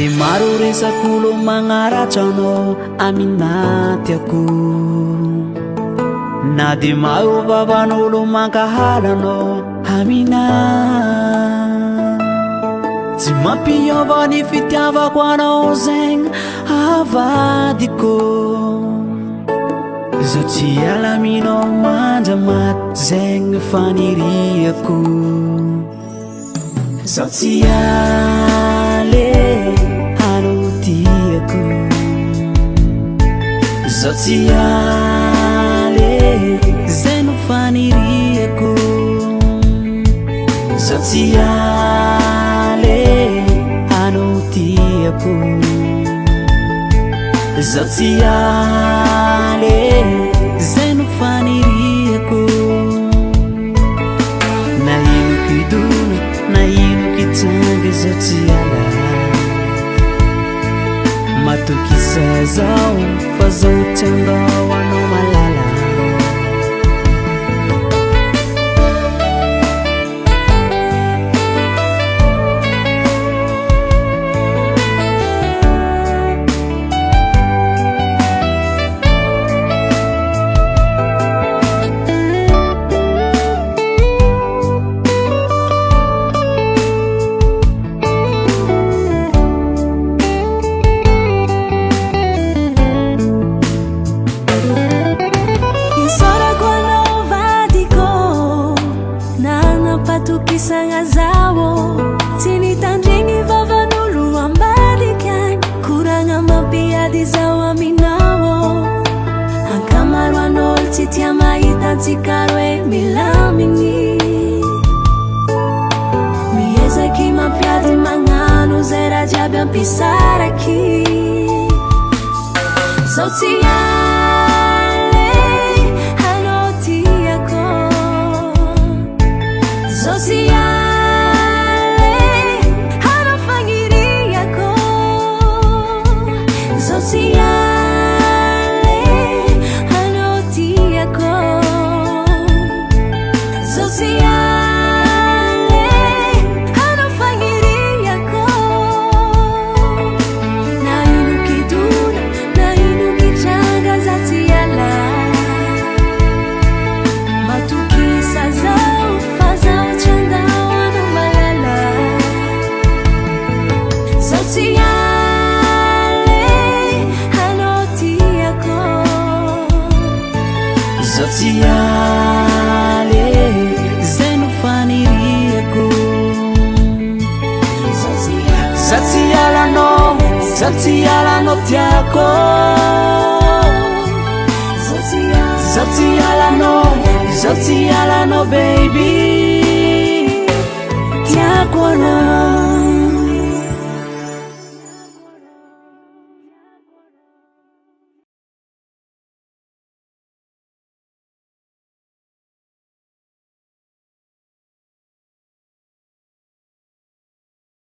de maro resak'olo magnaratra anao aminaty ako, na de mahovavan'olo mankahalanao amina. Tsy mampiova ny fitiavako anao zegny avadiko, zao tsy alaminao mandramaty zegny faniriako. Zao tsy ale anao tiako, zao tsy ale zay no faniriako. Zao tsy ale anao tiako, zao tsy ale zay no faniriako. Na ino kidona na ino kitsanga zao tsy ala, matokisa zao fa zao tsy andao anao malala. Patukisanga zao tinitandringi vavanulu ambalikan kuranga mapiadi zao aminawo ankamarwanol titiamaita tikarwe milamini mieza kimapiadi manganu zera jabian pisaraki. Sautia Sociale hana fangiriako, sociale hana tiako, sociale hana fangiriako. Na inu kiduna na inu kichanga za tiala, matukisa zao fazao Sociale zay no faniriako. Sociale no tiako, Sociale no baby tiako no.